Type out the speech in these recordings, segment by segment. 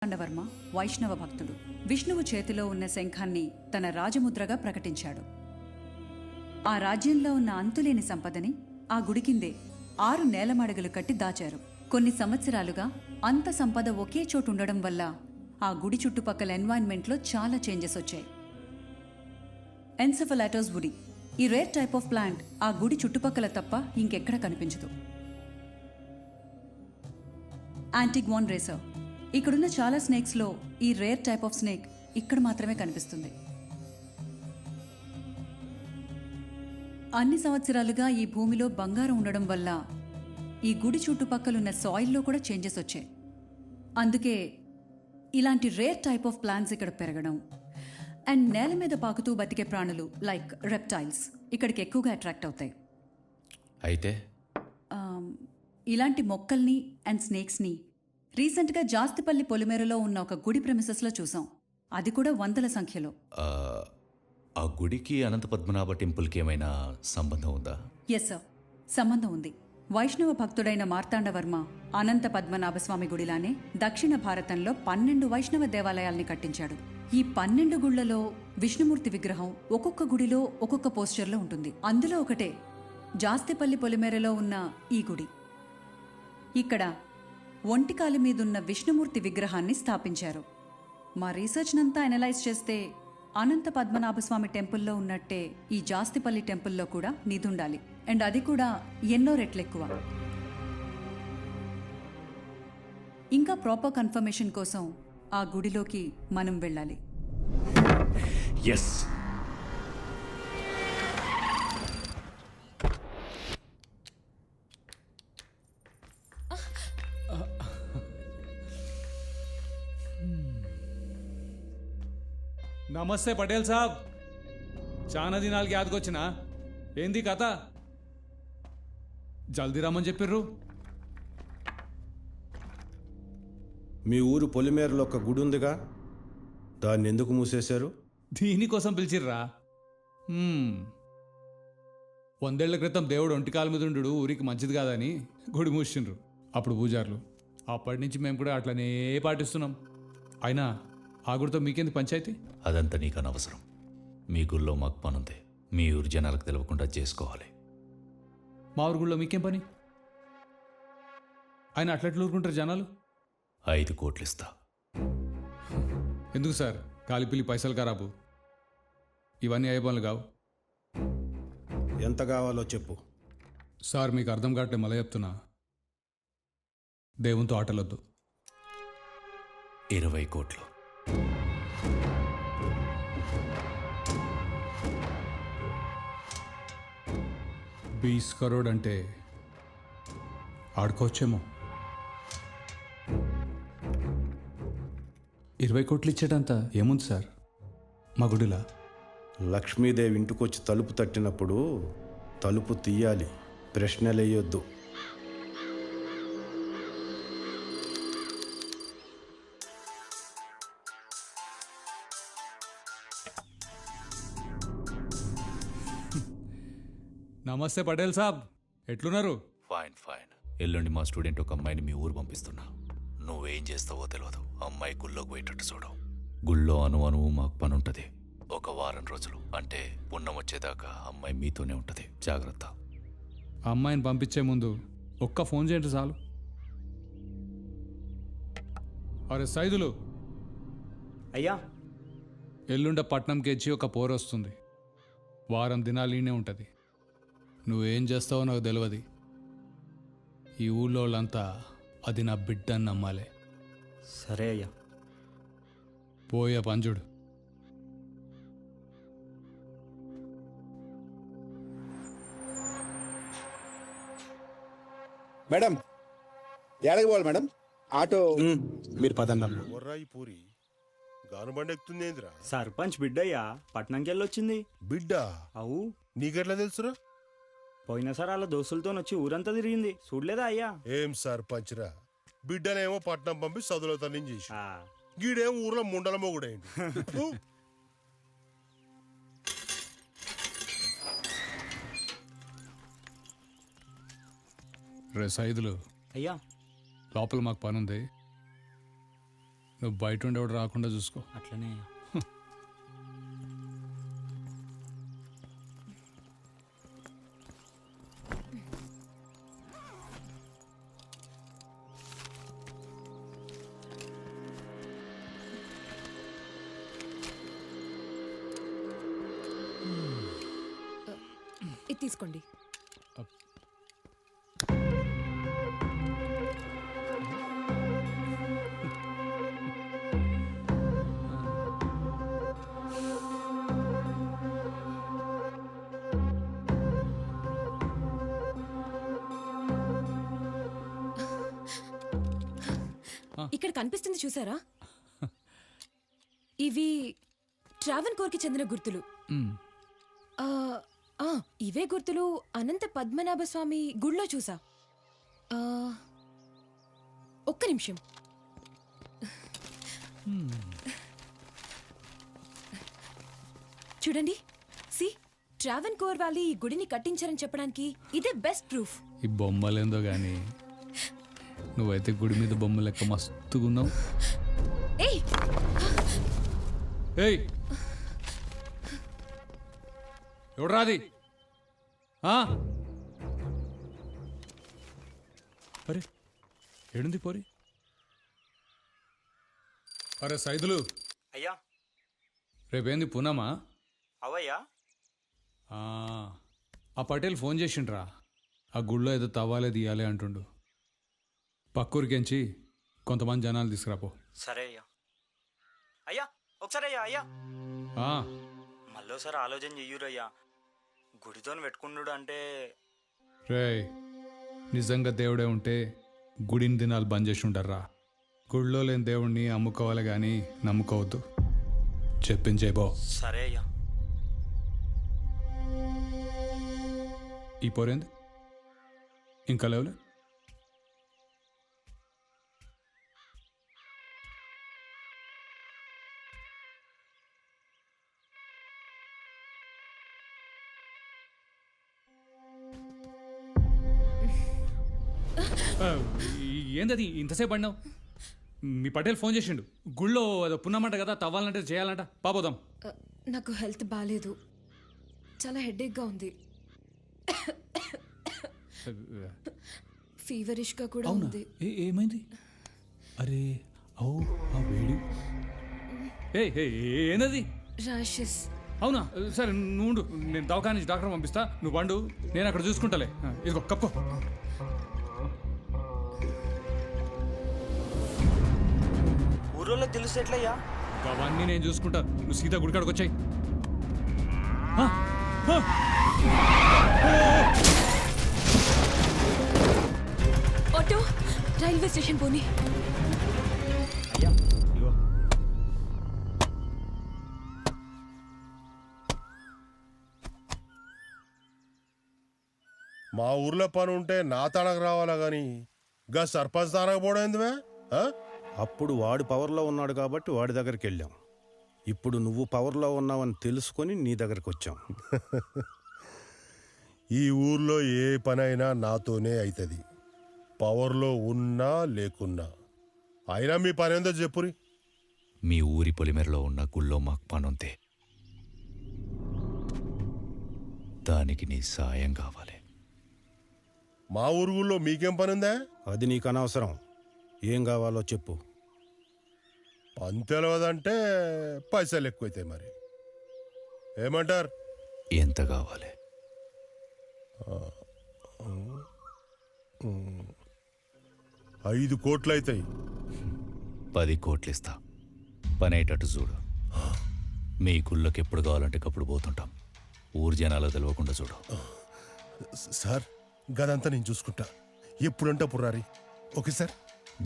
మార్తాండవర్మ వైష్ణవ భక్తుడు. విష్ణువు చేతిలో ఉన్న శంఖాన్ని తన రాజముద్రగా ప్రకటించాడు. ఆ రాజ్యంలో ఉన్న అంతులేని సంపదని ఆ గుడి కిందే 6 నేలమాడగలు కట్టి దాచారు. కొన్ని సంవత్సరాలుగా అంత సంపద ఒకే చోటు ఉండడం వల్ల ఆ గుడి చుట్టుపక్కల ఎన్వైర్న్మెంట్లో చాలా చేంజెస్ వచ్చాయి. ఎన్సెఫలాటోస్ వుడి, ఈ రేర్ టైప్ ఆఫ్ ప్లాంట్ ఆ గుడి చుట్టుపక్కల తప్ప ఇంకెక్కడ కనిపించదు. యాంటిగ్వాన్ రేసర్, ఇక్కడున్న చాలా స్నేక్స్లో ఈ రేర్ టైప్ ఆఫ్ స్నేక్ ఇక్కడ మాత్రమే కనిపిస్తుంది. అన్ని సంవత్సరాలుగా ఈ భూమిలో బంగారం ఉండడం వల్ల ఈ గుడి చుట్టుపక్కలున్న సాయిల్లో కూడా చేంజెస్ వచ్చాయి. అందుకే ఇలాంటి రేర్ టైప్ ఆఫ్ ప్లాంట్స్ ఇక్కడ పెరగడం అండ్ నేల మీద పాకుతూ బతికే ప్రాణులు లైక్ రెప్టైల్స్ ఇక్కడికి ఎక్కువగా అట్రాక్ట్ అవుతాయి. అయితే ఇలాంటి మొక్కల్ని అండ్ స్నేక్స్ని రీసెంట్గా జాస్తిపల్లి పొలిమేరలో ఉన్న ఒక గుడి ప్రెమిసెస్లో చూసాం. అది కూడా వందల సంఖ్యలో. ఆ గుడికి అనంత పద్మనాభ టెంపుల్కి ఏమైనా సంబంధం ఉందా? ఎస్ సార్, సంబంధం ఉంది. వైష్ణవ భక్తుడైన మార్తాండవర్మ అనంత పద్మనాభ స్వామి గుడిలానే దక్షిణ భారతంలో 12 వైష్ణవ దేవాలయాల్ని కట్టించాడు. ఈ 12 గుళ్లలో విష్ణుమూర్తి విగ్రహం ఒక్కొక్క గుడిలో ఒక్కొక్క పోస్చర్లో ఉంటుంది. అందులో ఒకటే జాస్తిపల్లి పొలిమేరలో ఉన్న ఈ గుడి. ఇక్కడ ఒంటికాలి మీదున్న విష్ణుమూర్తి విగ్రహాన్ని స్థాపించారు. మా రీసెర్చ్నంతా అనలైజ్ చేస్తే అనంత పద్మనాభస్వామి టెంపుల్లో ఉన్నట్టే ఈ జాస్తిపల్లి టెంపుల్లో కూడా నిధుండాలి. అండ్ అది కూడా ఎన్నో రెట్లెక్కువ. ఇంకా ప్రాపర్ కన్ఫర్మేషన్ కోసం ఆ గుడిలోకి మనం వెళ్ళాలి. ఎస్. నమస్తే పటేల్ సాబ్, చాలా దినాలకి యాదకొచ్చినా. ఏంది కథ? జల్దీ రమ్మని చెప్పిర్రు. మీ ఊరు పొలిమేరలో ఒక గుడి ఉందిగా, దాన్ని ఎందుకు మూసేశారు? దీనికోసం పిలిచిర్రా? 100 ఏళ్ల క్రితం దేవుడు ఒంటికాల మీద ఉండు ఊరికి మంచిది కాదని గుడి మూసిండ్రు అప్పుడు పూజారులు. అప్పటి నుంచి మేము కూడా అట్లనే పాటిస్తున్నాం. అయినా ఆ గుడితో మీకేంది పంచాయతీ? అదంతా నీకు అనవసరం. మీ గుళ్ళో మాకు పనుంది. మీ ఊరు జనాలకు తెలియకుండా చేసుకోవాలి. మా ఊరు గుళ్ళో మీకేం పని? ఆయన అట్లెట్లు ఊరుకుంటారు జనాలు? 5 కోట్లు ఇస్తా. ఎందుకు సార్? కాలిపిల్లి పైసలు ఖరాబు. ఇవన్నీ అయ్యే పనులు కావు. ఎంత కావాలో చెప్పు. సార్ మీకు అర్థం కావట్లే, మళ్ళీ చెప్తున్నా. దేవునితో ఆటలొద్దు. 20 కోట్లు. 20 కరోడ్ అంటే ఆడుకోవచ్చేమో. 20 కోట్లు ఇచ్చేటంత ఏముంది సార్ మా గుడిలా? లక్ష్మీదేవి ఇంటికొచ్చి తలుపు తట్టినప్పుడు తలుపు తీయాలి, ప్రశ్నలేయొద్దు. నమస్తే పటేల్ సాబ్, ఎట్లున్నారు? Fine fine. ఎల్లుండి మా స్టూడెంట్ ఒక అమ్మాయిని మీ ఊరు పంపిస్తున్నా. నువ్వేం చేస్తావో తెలియదు. అమ్మాయి గుళ్ళోకి పోయేటట్టు చూడవు. గుళ్ళో అనువు మాకు పని ఉంటుంది. ఒక వారం రోజులు, అంటే పుణ్యం వచ్చేదాకా అమ్మాయి మీతోనే ఉంటుంది. జాగ్రత్త. అమ్మాయిని పంపించే ముందు ఒక్క ఫోన్ చేయండి చాలు. అరే సైదులు, అయ్యా, ఎల్లుండ పట్నంకి ఒక పోరు వస్తుంది. వారం దినాలు ఈయనే ఉంటుంది. నువ్వేం చేస్తావో నాకు తెలియదు. ఈ ఊళ్ళో వాళ్ళంతా అది నా బిడ్డ అని నమ్మాలి. సరే అయ్యా. పోయే పంజుడు. మేడం, ఎక్కడికి పోవాలి మేడం? ఆటో. మీరు పదన్నా. ఎవర్రాయి పూరి గానుబండి ఎక్కుతుందేంద్రా? సర్పంచ్ బిడ్డయ్యా, పట్నంకి వెళ్ళొచ్చింది. బిడ్డ? అవు, నీకెట్లా తెలుసురా? పోయినసారి అలా దోస్తులతో వచ్చి ఊరంతా తిరిగింది, చూడలేదా అయ్యా? ఏం సర్పంచ్ రా? బిడ్డనేమో పట్నం పంపి చదువులతనం చేసి, ఆ, గీడేమో ఊర్లో ముండల మొగుడైంది. రే సైదులు, అయ్యా లోపల మాకు పనుంది. నువ్వు బయట ఉండేవాడు రాకుండా చూసుకో. అట్లనే ఇది తీసుకోండి. ఇక్కడ కనిపిస్తుంది చూసారా? ఇవి ట్రావెన్కోర్కి చెందిన గుర్తులు. ఆ, ఆ, ఇవే గుర్తులు అనంత పద్మనాభ స్వామి గుళ్ళో చూసా. ఆ, ఒక్క నిమిషం. చూడండి, సి ట్రావెన్కోర్ వాళ్ళు ఈ గుడిని కట్టించారని చెప్పడానికి ఇదే బెస్ట్ ప్రూఫ్. ఈ బొమ్మలేందో కానీ నువ్వైతే గుడి మీద బొమ్మ లెక్క మస్తుగా ఉన్నావు. ఏయ్, ఏయ్ ఎవడ్రాది? అరే ఏడుంది పోరి? అరే సైదులు, అయ్యా. రేపేంది పునమా? అవయ్యా. ఆ పటేల్ ఫోన్ చేసిండ్రా, ఆ గుళ్ళో ఏదో తవ్వాలే తీయాలి అంటుండు. పక్కూరికెంచి కొంతమంది జనాలు తీసుకురాపో. సరే అయ్యా. అయ్యా ఒకసారి అయ్యా. అయ్యా ఆ, మళ్ళోసారి ఆలోచన చెయ్యురయ్యా. గుడితో పెట్టుకున్నాడు అంటే రేయ్ నిజంగా దేవుడే ఉంటే గుడిని దినాలు బంద్ చేసి ఉంటారా. గుడిలో లేని దేవుడిని అమ్ముకోవాలి కానీ నమ్ముకోవద్దు. చెప్పించేబో. సరే అయ్యా. ఈ పోరేంది ఇంకా లేవులే? ఏందది ఇంతసేపు అడినావు? మీ పటేల్ ఫోన్ చేసిండు, గుళ్ళో ఏదో పున్నమంట కదా, తవ్వాలంటే చేయాలంట. పాపోదాం. నాకు హెల్త్ బాగాలేదు, చాలా హెడేక్గా ఉంది, ఫీవరిష్గా కూడా అవునా? ఉంది. ఏమైంది? అరే ఓ ఆ వేడి. ఏందది? ర్యాషెస్. అవునా? సరే నువ్వు ఉండు, నేను దవాఖాన నుంచి డాక్టర్ పంపిస్తా, నువ్వు పండు, నేను అక్కడ చూసుకుంటాలే. ఇదిగో కప్పుకో. ఊరోళ్ళకి తెలిస్తే ఎట్లయ్యా? అవన్నీ నేను చూసుకుంటా, నువ్వు సీదా గుడికాడికి వచ్చాయి. ఆటో రైల్వే స్టేషన్ పోనీ. అయ్యా ఇగో. మా ఊర్లో పని ఉంటే నా తనకు రావాలా గాని గా సర్పంచ్ తానకు పోవడం ఎందువే? అప్పుడు వాడు పవర్లో ఉన్నాడు కాబట్టి వాడి దగ్గరికి వెళ్ళాం. ఇప్పుడు నువ్వు పవర్లో ఉన్నావని తెలుసుకొని నీ దగ్గరికి వచ్చాం. ఈ ఊర్లో ఏ పనైనా నాతోనే అవుతుంది, పవర్లో ఉన్నా లేకున్నా. అయినా మీ పని ఏందో చెప్పురి. మీ ఊరి పొలిమేరలో ఉన్న గుళ్ళో మాకు పనుంది, దానికి నీ సాయం కావాలి. మా ఊరు ఊళ్ళో మీకేం పని ఉందా? అది నీకు అనవసరం. ఏం కావాలో చెప్పు. పని తెలియదంటే పైసలు ఎక్కువైతాయి. మరి ఏమంటారు? ఎంత కావాలి? 5 కోట్లు అవుతాయి. 10 కోట్లు ఇస్తా, పని అయ్యేటట్టు చూడు. మీ గుళ్ళకి ఎప్పుడు కావాలంటే అప్పుడు పోతుంటాం, ఊరు జనాలు తెలియకుండా చూడు. సార్ గదంతా నేను చూసుకుంటా, ఎప్పుడంటే అప్పుడు రారి. Okay sir.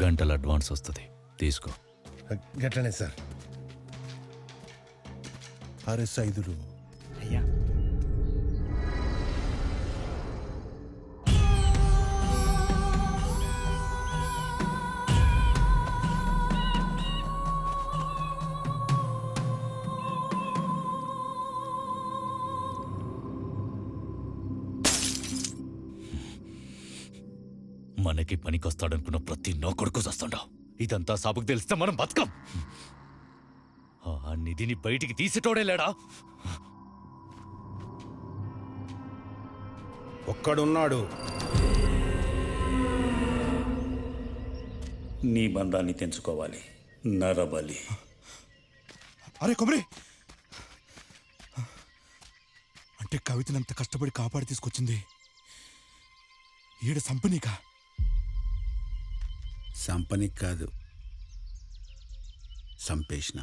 గంటల అడ్వాన్స్ వస్తుంది, తీసుకో. గట్లనే సార్. అరే సైదులు, అయ్యా మనకి పనికొస్తాడనుకున్న ప్రతి నో కొడుకు వస్తుండవు. ఇదంతా సాబుకు తెలిస్తే మనం బతకం. ఆ నిధిని బయటికి తీసేటోడే లేడా? ఒక్కడున్నాడు. నీ బంధాన్ని తెంచుకోవాలి నరబలి. అరే కొమరి, అంటే కవితనంత కష్టపడి కాపాడి తీసుకొచ్చింది ఈడ సంపనీక? సంపనికి కాదు, సంపేష్ణ.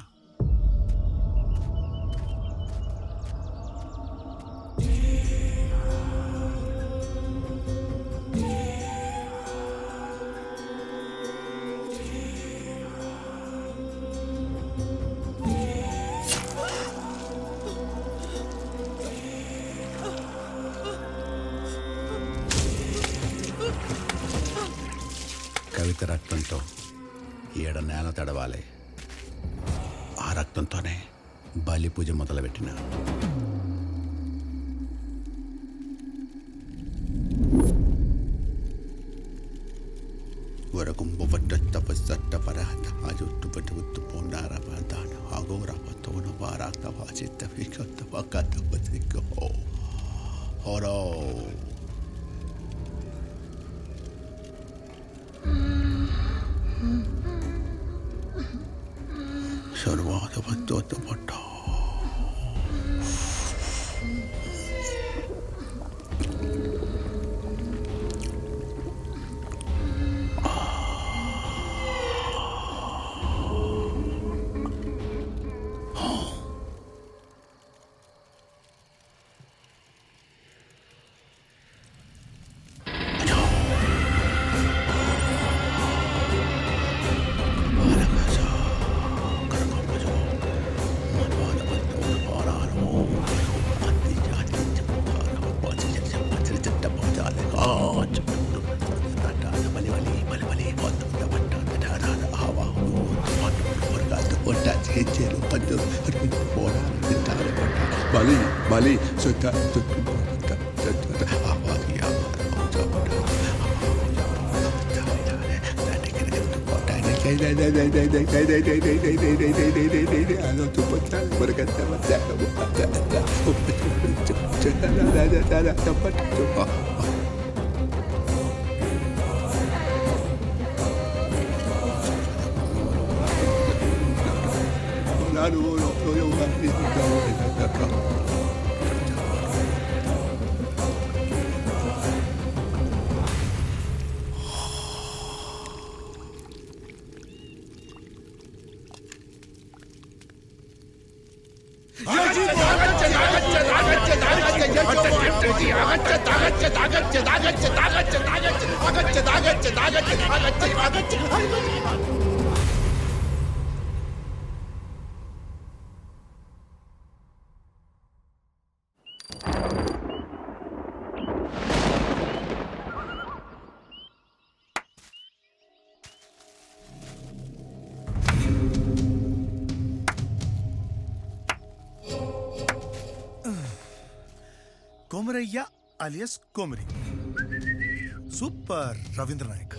కవిత రక్తంతో ఏడ నేల తడవాలి. ఆ రక్తంతోనే బలి పూజ మొదలుపెట్టిన. వరకుంబు వట్టపసట్ట పరాత ఆజుట్టు పట్టువుత్తు పోండార పాంతాన ఆగోర పత్తోన వారాక్త వాచిత్త వికత్త వకత్త పతికో హోరో. సర్వాద పత్తోత్త పట్ట బలి బలి కోమరయ్య అలియస్ కోమరి. సూపర్ రవీంద్ర నాయక్.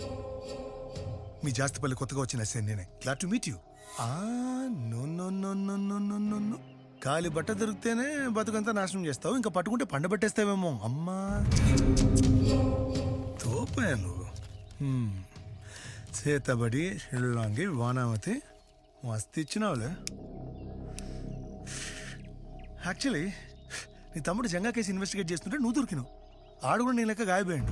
మీ జాస్తిపల్లి కొత్తగా వచ్చిన ఎస్ఐ నేనే. Glad to meet you. No. కాలి బట్ట దొరికితేనే బతుకంతా నాశనం చేస్తావు, ఇంకా పట్టుకుంటే పండబెట్టేస్తావేమో. అమ్మా తోపాయా నువ్వు. చేతబడి షిల్లాంగి వానామతి మస్తు ఇచ్చినావులే. యాక్చువల్లీ నీ తమ్ముడు జంగా కేసు ఇన్వెస్టిగేట్ చేస్తుంటే నువ్వు దొరికినావు. ఆడు కూడా నీ లెక్క గాయపోయాడు.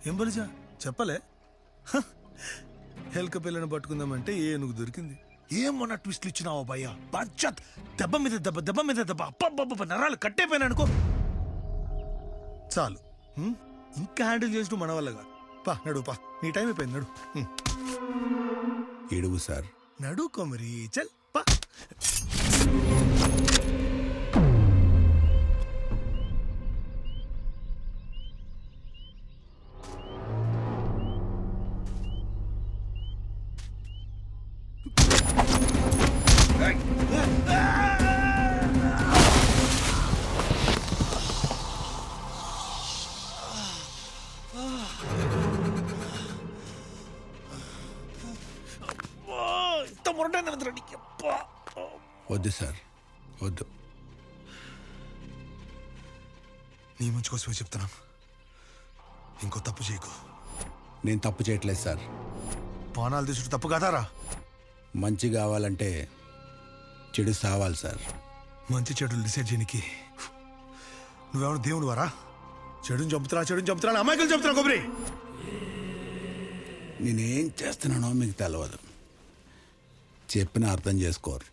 ఏం బలిజా చెప్పలే? హెల్క పిల్లని పట్టుకుందామంటే ఏనుగు దొరికింది. ఏమన్నా ట్విస్ట్లు ఇచ్చినావా భయ్యా? పంచత్ దెబ్బ మీద దెబ్బ, దెబ్బ మీద దెబ్బ, అబ్బబ్బబ్బ నరాలు కట్టేపోయినా అనుకో. చాలు, ఇంకా హ్యాండిల్ చేసినట్టు మన వల్ల కాదు. పా నడు, పా నీ టైం అయిపోయింది, నడు. ఏడుగు సార్. నడు కొమరి, చల్ పా. మొరటైన నీకు అబ్బా. వద్దు సార్, వద్దు. నీ మంచి కోసమే చెప్తున్నాను, ఇంకో తప్పు చేయకు. నేను తప్పు చేయట్లేదు సార్. పానాలు తీసుడు తప్పు కదారా? మంచి కావాలంటే చెడు సావాలి సార్. మంచి చెడులు డిసైడ్ చేయనికి నువ్వెవరు దేవుడు వారా? చెడుని చంపుతున్నా అమాయకులు చంపుతున్నా కొబ్బరి. నేనేం చేస్తున్నానో మీకు తెలియదు, చెప్పిన అర్థం చేసుకోరు.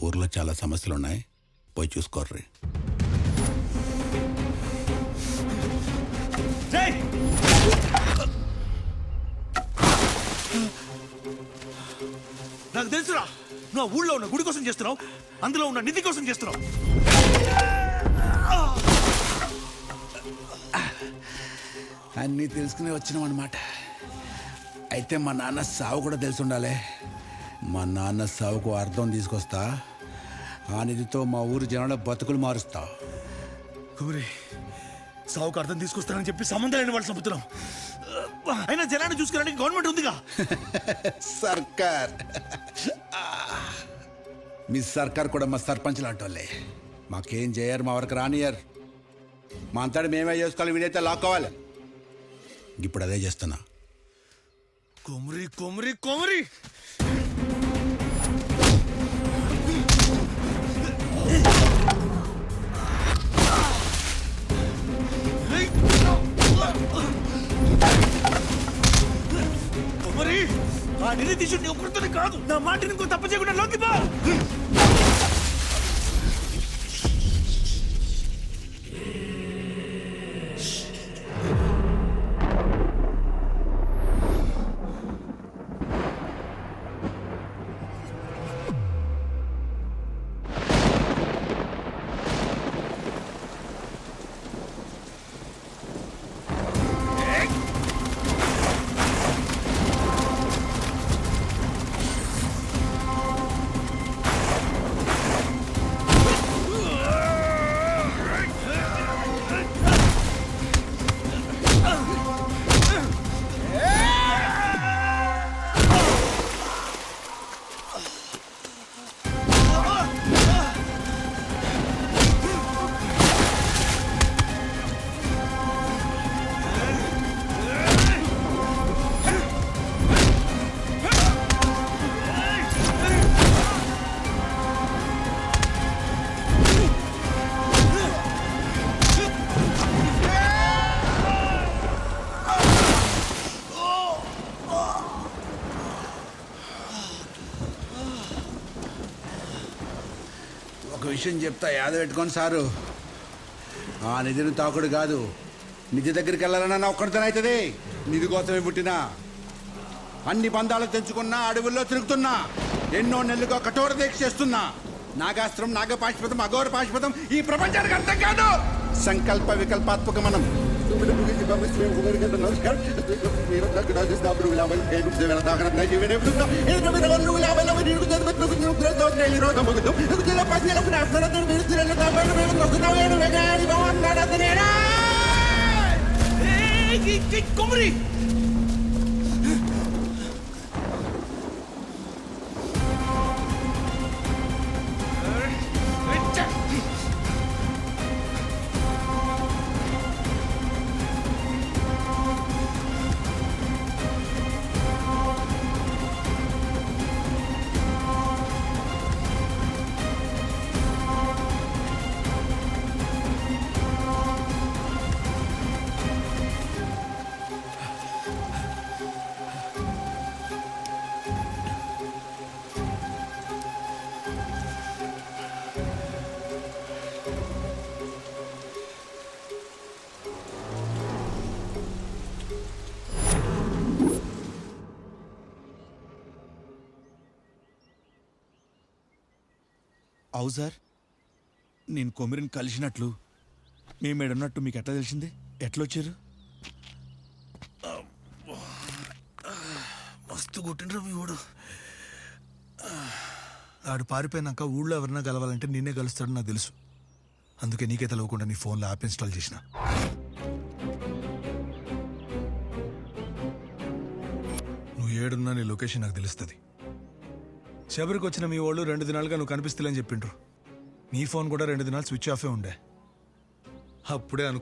ఊర్లో చాలా సమస్యలు ఉన్నాయి, పోయి చూసుకోర్రి. నాకు తెలుసురా, నువ్వు ఊళ్ళో ఉన్న గుడి కోసం చేస్తున్నావు, అందులో ఉన్న నిధి కోసం చేస్తున్నావు. అన్నీ తెలుసుకుని వచ్చినాం అనమాట. అయితే మా నాన్న సావు కూడా తెలిసి ఉండాలి. మా నాన్న సావుకు అర్థం తీసుకొస్తా, ఆ నిధితో మా ఊరు జనాల బతుకులు మారుస్తా. కుమరి, సావుకు అర్థం తీసుకొస్తానని చెప్పి సంబంధాలైన వాళ్ళు చంపుతున్నాం. అయినా జనాన్ని చూసుకోవడానికి గవర్నమెంట్ ఉందిగా. సర్కార్, మీ సర్కార్ కూడా మా సర్పంచ్ లాంటి వాళ్ళే. మాకేం చేయరు, మా వరకు రానియర్. మా అంతటి మేమే చేసుకోవాలి, వీడైతే లాక్కోవాలి. ఇప్పుడు అదే చేస్తున్నా. కొమరి కొమరి కొమరి కొమరి, ఆ నిధి తీసుడు ఒక్కరితోనే కాదు, నా మాటని ఇంకో తప్ప చేయకుండా లోకి పో. ఒక విషయం చెప్తా, యాద పెట్టుకోండి సారు. ఆ నిధిని తాకుడు కాదు, నిధి దగ్గరికి వెళ్ళాలన్నా ఒక్కడితోనే అవుతుంది. నిధి కోసమే పుట్టినా, అన్ని బంధాలు తెంచుకున్నా, అడవుల్లో తిరుగుతున్నా, ఎన్నో నెలలుగా కఠోర దీక్ష చేస్తున్నా. నాగాస్త్రం, నాగపాశుపతం, అఘోర పాశుపతం ఈ ప్రపంచానికి అర్థం కాదు. సంకల్ప వికల్పాత్మక మనం. కొమరి, అవు సార్, నేను కొమిరిని కలిసినట్లు మేమేడున్నట్టు మీకు ఎట్లా తెలిసింది? ఎట్లా వచ్చారు? మస్తు కొట్టినరా మీ ఊడు. ఆడు పారిపోయినాక ఊళ్ళో ఎవరన్నా కలవాలంటే నిన్నే కలుస్తాడని నాకు తెలుసు. అందుకే నీకే తెలవకుండా నీ ఫోన్లో యాప్ ఇన్స్టాల్ చేసిన. నువ్వు ఏడున్నా నీ లొకేషన్ నాకు తెలుస్తుంది. శబరికి వచ్చిన మీ వాళ్ళు 2 దినాలుగా నువ్వు కనిపిస్తలేని చెప్పిండ్రు. నీ ఫోన్ కూడా 2 దినాలు స్విచ్ ఆఫే ఉండే. అప్పుడే అనుకున్నా